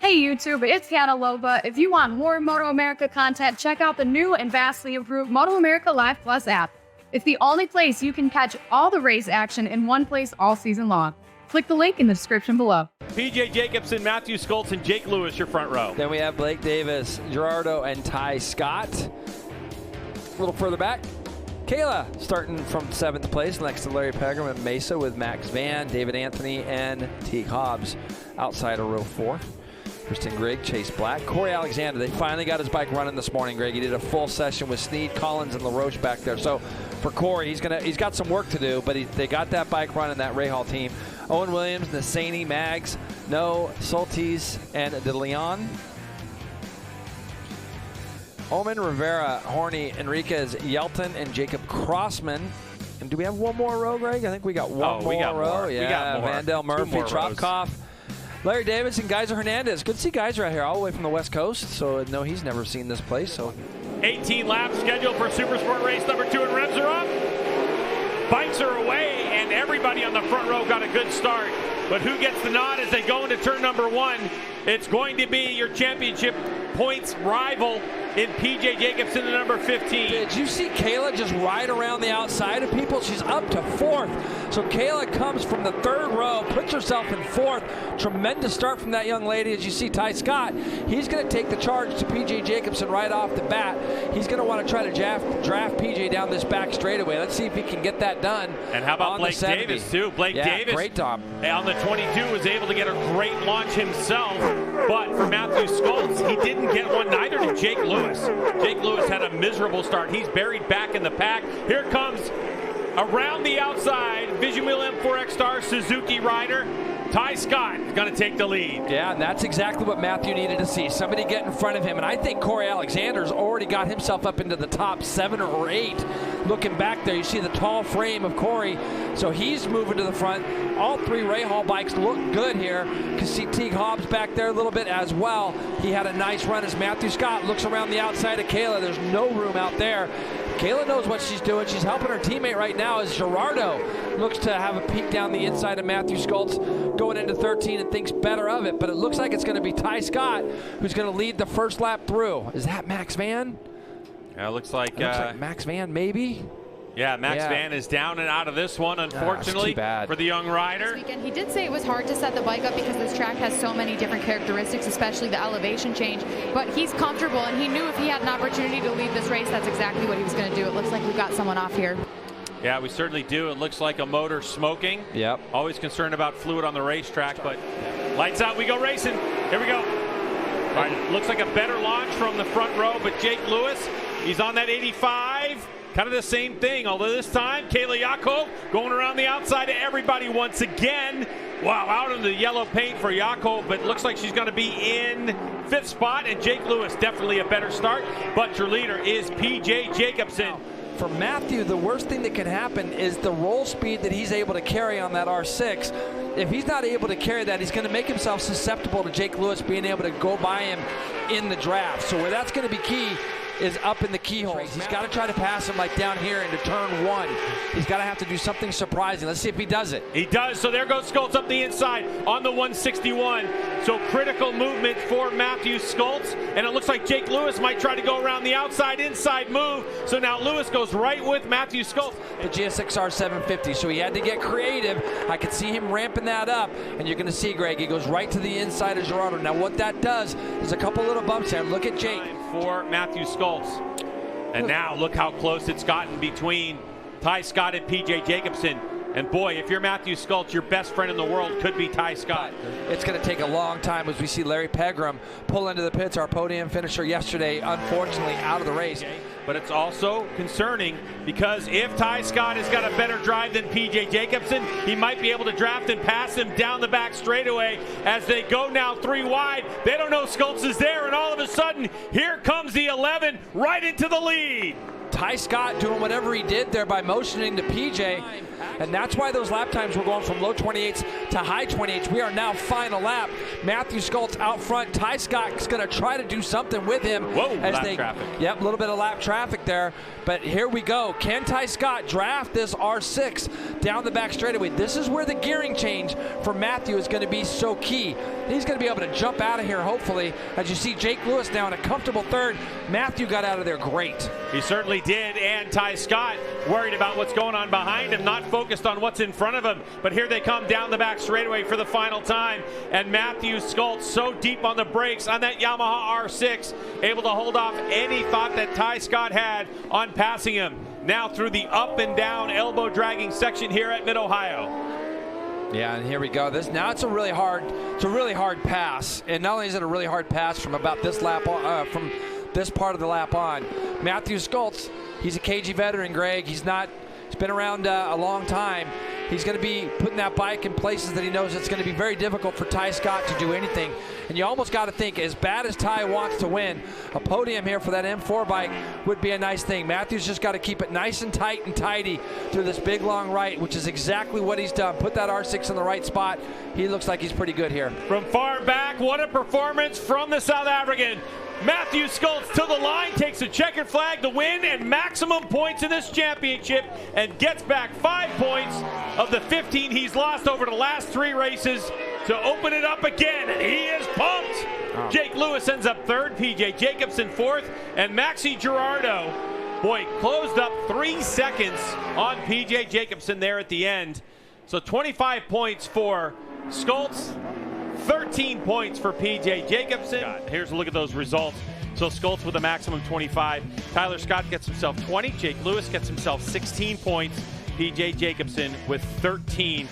Hey YouTube, it's Hannah Loba. If you want more MotoAmerica content, check out the new and vastly improved MotoAmerica Live Plus app. It's the only place you can catch all the race action in one place all season long. Click the link in the description below. PJ Jacobsen, Matthew Skoltz, and Jake Lewis, your front row. Then we have Blake Davis, Gerardo, and Ty Scott. A little further back, Kayla starting from 7th place next to Larry Pegram and Mesa with Max Van, David Anthony, and Teague Hobbs outside of row 4. Kristen Grigg, Chase Black, Corey Alexander. They finally got his bike running this morning, Greg. He did a full session with Snead, Collins, and LaRoche back there. So for Corey, he's got some work to do, but they got that bike running, that Rahal team. Owen Williams, Nassani, Mags, No, Soltis, and De Leon. Omen, Rivera, Horney, Enriquez, Yelton, and Jacob Crossman. And do we have one more row, Greg? I think we got one more row. Yeah, we got more. Vandell Murphy, Tropkoff, Larry Davis, and Geyser Hernandez. Good to see Geyser out here all the way from the West Coast. So no, he's never seen this place. So 18 laps scheduled for Supersport race number 2, and revs are up. Bikes are away, and everybody on the front row got a good start. But who gets the nod as they go into turn number 1? It's going to be your championship points rival in PJ Jacobsen, the number 15. Did you see Kayla just ride around the outside of people? She's up to 4th. So Kayla comes from the 3rd row, puts herself in 4th. Tremendous start from that young lady. As you see, Ty Scott, he's going to take the charge to PJ Jacobsen right off the bat. He's going to want to try to draft PJ down this back straightaway. Let's see if he can get that done. And how about Blake Davis, too? Blake Davis, great job. On the 22, was able to get a great launch himself. But for Matthew Skoltz, he didn't get one, neither did Jake Lewis. Jake Lewis had a miserable start. He's buried back in the pack. Here comes around the outside, Vision Wheel M4X Star Suzuki rider. Ty Scott is going to take the lead. Yeah, and that's exactly what Matthew needed to see. Somebody get in front of him. And I think Corey Alexander's already got himself up into the top 7 or 8. Looking back there, you see the tall frame of Corey. So he's moving to the front. All 3 Rahal bikes look good here. You can see Teague Hobbs back there a little bit as well. He had a nice run as Matthew Scott looks around the outside of Kayla. There's no room out there. Kayla knows what she's doing. She's helping her teammate right now as Gerardo looks to have a peek down the inside of Matthew Skoltz going into 13 and thinks better of it. But it looks like it's going to be Ty Scott who's going to lead the first lap through. Is that Max Van? Yeah, it looks like Max Van, maybe. Yeah, Max Van is down and out of this one, unfortunately, for the young rider. This weekend, he did say it was hard to set the bike up because this track has so many different characteristics, especially the elevation change. But he's comfortable, and he knew if he had an opportunity to lead this race, that's exactly what he was going to do. It looks like we've got someone off here. Yeah, we certainly do. It looks like a motor smoking. Yep. Always concerned about fluid on the racetrack, but lights out, we go racing. Here we go. All right, looks like a better launch from the front row, but Jake Lewis, he's on that 85. Kind of the same thing, although this time Kayla Yaakov going around the outside of everybody once again. Wow, out in the yellow paint for Yaakov, but looks like she's going to be in 5th spot, and Jake Lewis definitely a better start, but your leader is PJ Jacobsen. For Matthew, the worst thing that can happen is the roll speed that he's able to carry on that R6. If he's not able to carry that, he's going to make himself susceptible to Jake Lewis being able to go by him in the draft. So where that's going to be key is up in the keyholes. He's got to try to pass him like down here into turn 1. He's got to have to do something surprising. Let's see if he does it. He does. So there goes Skoltz up the inside on the 161. So critical movement for Matthew Skoltz. And it looks like Jake Lewis might try to go around the outside inside move. So now Lewis goes right with Matthew Skoltz. The GSXR 750. So he had to get creative. I could see him ramping that up. And you're going to see, Greg, he goes right to the inside of Gerardo. Now what that does, there's a couple little bumps there. Look at Jake. For Matthew Skoltz. And now look how close it's gotten between Ty Scott and PJ Jacobsen. And boy, if you're Matthew Skoltz, your best friend in the world could be Ty Scott. It's going to take a long time as we see Larry Pegram pull into the pits, our podium finisher yesterday, unfortunately out of the race. But it's also concerning because if Ty Scott has got a better drive than PJ Jacobsen, he might be able to draft and pass him down the back straightaway as they go now 3 wide. They don't know Skoltz is there, and all of a sudden, here comes the 11 right into the lead. Ty Scott doing whatever he did there by motioning to PJ. And that's why those lap times were going from low 28s to high 28s. We are now final lap. Matthew Skoltz out front. Ty Scott's going to try to do something with him. Whoa, as lap they, traffic. Yep, a little bit of lap traffic there. But here we go. Can Ty Scott draft this R6 down the back straightaway? This is where the gearing change for Matthew is going to be so key. He's going to be able to jump out of here, hopefully. As you see Jake Lewis now in a comfortable third. Matthew got out of there great. He certainly did, and Ty Scott worried about what's going on behind him, not focused on what's in front of him. But here they come down the back straightaway for the final time, and Matthew Skoltz so deep on the brakes on that Yamaha R6, able to hold off any thought that Ty Scott had on passing him. Now through the up and down elbow dragging section here at Mid-Ohio. Yeah, and here we go. Now it's a really hard pass, and not only is it a really hard pass from about this lap on, from this part of the lap on. Matthew Skoltz, he's a cagey veteran, Greg. He's been around a long time. He's going to be putting that bike in places that he knows it's going to be very difficult for Ty Scott to do anything. And you almost got to think, as bad as Ty wants to win, a podium here for that M4 bike would be a nice thing. Matthew's just got to keep it nice and tight and tidy through this big long right, which is exactly what he's done. Put that R6 in the right spot. He looks like he's pretty good here. From far back, what a performance from the South African. Matthew Skoltz to the line, takes a checkered flag to win and maximum points in this championship, and gets back 5 points of the 15 he's lost over the last 3 races to open it up again, and he is pumped. Oh. Jake Lewis ends up third, PJ Jacobsen fourth, and Maxi Girardo, boy, closed up 3 seconds on PJ Jacobsen there at the end. So 25 points for Skoltz, 13 points for PJ Jacobsen. Here's a look at those results. So Skoltz with a maximum 25. Tyler Scott gets himself 20. Jake Lewis gets himself 16 points. PJ Jacobsen with 13.